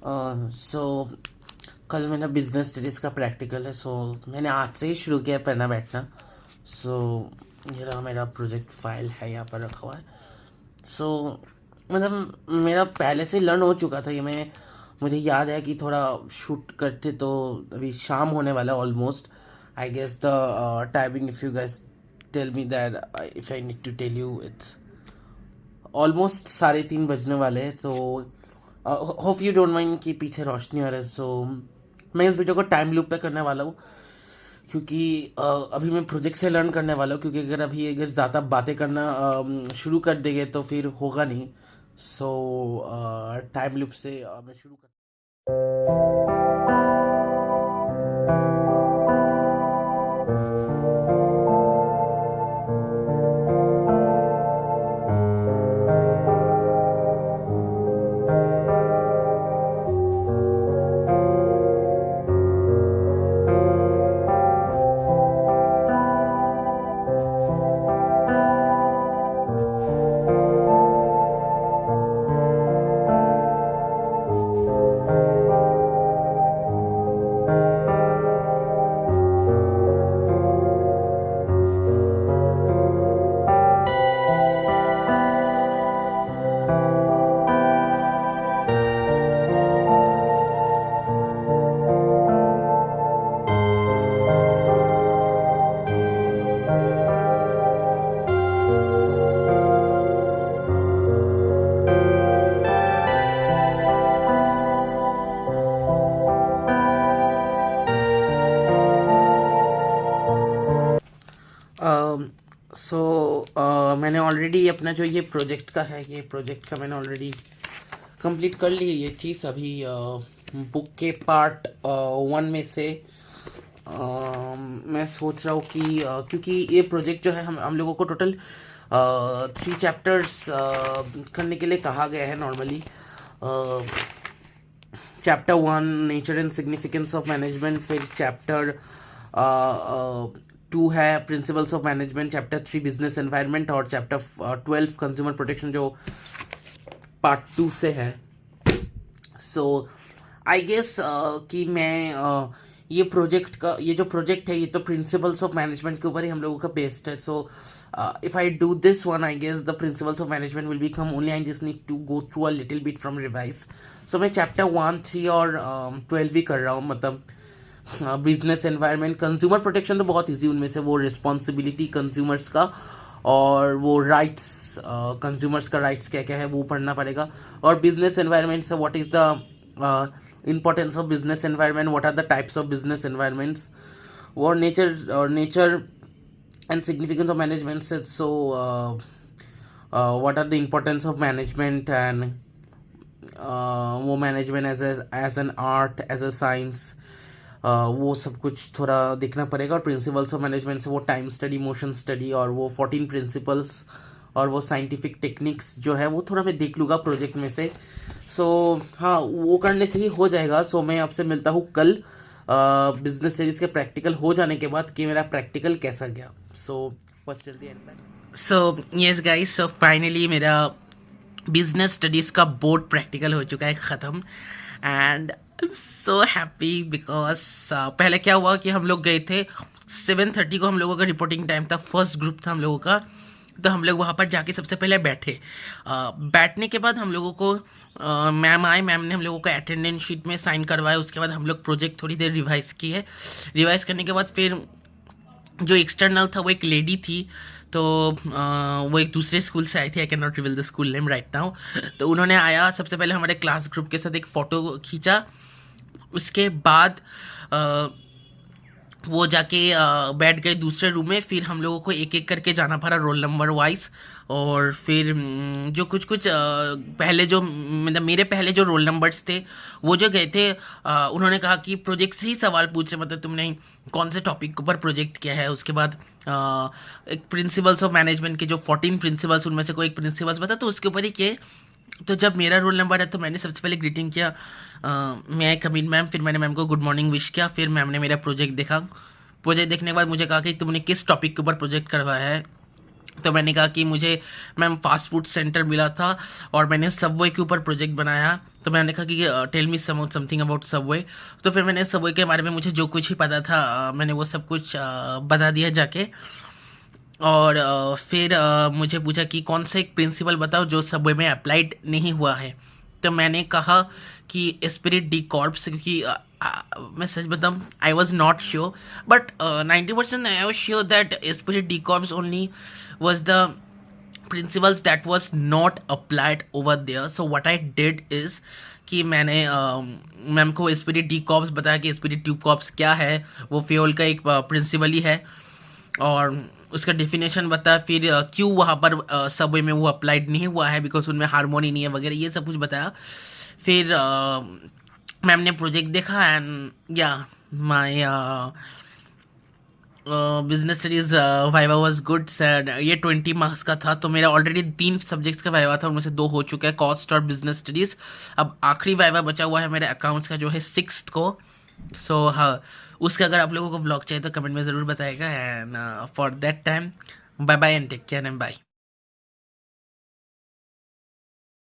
सो कल मेरा business studies का प्रैक्टिकल है। मैंने आज से ही शुरू किया है पढ़ना बैठना। सो ये रहा मेरा प्रोजेक्ट फाइल है, यहाँ पर रखा हुआ है। मतलब मेरा पहले से लर्न हो चुका था ये। मुझे याद है कि थोड़ा शूट करते तो अभी शाम होने वाला almost. I guess the timing, if you guys tell me that, if I need to tell you, it's almost 3:30 बजने वाले हैं। होप यू डोंट माइंड कि पीछे रोशनी आ रहा है। मैं इस वीडियो को टाइम लूप पे करने वाला हूँ, क्योंकि अभी मैं प्रोजेक्ट से लर्न करने वाला हूँ। क्योंकि अगर ज़्यादा बातें करना शुरू कर देंगे तो फिर होगा नहीं। टाइम लूप से मैं शुरू कर। मैंने ऑलरेडी अपना जो ये प्रोजेक्ट का है, ये प्रोजेक्ट का मैंने ऑलरेडी कंप्लीट कर ली है ये चीज़। अभी बुक के पार्ट 1 में से मैं सोच रहा हूँ कि क्योंकि ये प्रोजेक्ट जो है हम लोगों को टोटल 3 चैप्टर्स करने के लिए कहा गया है normally. Chapter 1 nature and significance of management, फिर चैप्टर 2 है principles of management, chapter 3 business environment और चैप्टर 12 कंज्यूमर प्रोटेक्शन जो पार्ट 2 से है। आई गेस कि मैं ये जो प्रोजेक्ट है ये तो प्रिंसिपल्स ऑफ मैनेजमेंट के ऊपर ही हम लोगों का बेस्ड है। If I do this one, I guess the principles of management will become only, I just need to go through a little bit from revise. मैं चैप्टर 1, 3 और 12 भी कर रहा हूँ। मतलब बिजनेस एनवायरनमेंट, कंज्यूमर प्रोटेक्शन तो बहुत ईजी, उनमें से वो रिस्पॉन्सिबिलिटी कंज्यूमर्स का और वो राइट्स, कंज्यूमर्स का राइट्स क्या क्या है वो पढ़ना पड़ेगा। और बिजनेस एनवायरनमेंट से what is the importance of business environment, what are the types of business environments, or nature and significance of management. What are the importance of management and वो management as an art, as a science, वो सब कुछ थोड़ा देखना पड़ेगा। और principles of management से वो टाइम स्टडी, मोशन स्टडी और वो 14 प्रिंसिपल्स और वो साइंटिफिक टेक्निक्स जो है वो थोड़ा मैं देख लूँगा प्रोजेक्ट में से। हाँ, वो करने से ही हो जाएगा। मैं आपसे मिलता हूँ कल बिजनेस स्टडीज़ के प्रैक्टिकल हो जाने के बाद कि मेरा प्रैक्टिकल कैसा गया। First till the end. Yes guys, finally मेरा बिजनेस स्टडीज़ का बोर्ड प्रैक्टिकल हो चुका है ख़त्म। And I am so happy because पहले क्या हुआ कि हम लोग गए थे 7:30 को, हम लोगों का रिपोर्टिंग टाइम था, फर्स्ट ग्रुप था हम लोगों का। तो हम लोग वहाँ पर जाके सबसे पहले बैठे। बैठने के बाद हम लोगों को मैम आए, मैम ने हम लोगों को अटेंडेंस शीट में साइन करवाया। उसके बाद हम लोग प्रोजेक्ट थोड़ी देर रिवाइज़ किए। रिवाइज़ करने के बाद फिर जो एक्सटर्नल था वो एक लेडी थी, तो वो एक दूसरे स्कूल से आई थी, I can not reveal the school name right now. तो उन्होंने आया, सबसे पहले हमारे क्लास ग्रुप के साथ एक फ़ोटो खींचा। उसके बाद वो जाके बैठ गए दूसरे रूम में। फिर हम लोगों को एक एक करके जाना पड़ा रोल नंबर वाइज। और फिर जो कुछ पहले जो मतलब मेरे पहले जो रोल नंबर्स थे वो जो गए थे, उन्होंने कहा कि प्रोजेक्ट से ही सवाल पूछ रहे, मतलब तुमने कौन से टॉपिक के ऊपर प्रोजेक्ट किया है। उसके बाद एक प्रिंसिपल्स ऑफ मैनेजमेंट के जो 14 प्रिंसिपल्स, उनमें से कोई एक प्रिंसिपल्स बता तो उसके ऊपर ही किए। तो जब मेरा रोल नंबर है तो मैंने सबसे पहले ग्रीटिंग किया, मैं कमीन मैम। फिर मैंने मैम को गुड मॉर्निंग विश किया। फिर मैम ने मेरा प्रोजेक्ट देखा। प्रोजेक्ट देखने के बाद मुझे कहा कि तुमने किस टॉपिक के ऊपर प्रोजेक्ट करवाया है। तो मैंने कहा कि मुझे मैम फास्ट फूड सेंटर मिला था और मैंने सबवे के ऊपर प्रोजेक्ट बनाया। तो मैंने कहा कि tell me something about Subway. तो फिर मैंने सबवे के बारे में मुझे जो कुछ ही पता था मैंने वो सब कुछ बता दिया जाके। और फिर मुझे पूछा कि कौन सा एक प्रिंसिपल बताओ जो सबवे में अप्लाइड नहीं हुआ है। तो मैंने कहा कि स्पिरिट डी कॉर्प्स, क्योंकि मैं सच बताऊँ I was not sure, but 90% I was sure that spirit D corps only was the principles that was not applied over there. So what I did is कि मैंने मैम को spirit D corps बताया कि spirit tube corps क्या है, वो fuel का एक प्रिंसिपल ही है और उसका डेफिनेशन बताया। फिर क्यों वहाँ पर सबवे में वो अप्लाइड नहीं हुआ है, बिकॉज उनमें हारमोनी नहीं है वगैरह, ये सब कुछ बताया। फिर मैम ने प्रोजेक्ट देखा एंड या my business studies viva was good sir. ये 20 मार्क्स का था, तो मेरा ऑलरेडी 3 सब्जेक्ट्स का वाइवा था, उनमें से 2 हो चुका है, कॉस्ट और बिजनेस स्टडीज़। अब आखिरी वाइवा बचा हुआ है मेरे अकाउंट्स का, जो है 6th को। सो हाँ, उसका अगर आप लोगों को व्लॉग चाहिए तो कमेंट में ज़रूर बताएगा। And for that time bye bye and take care and bye.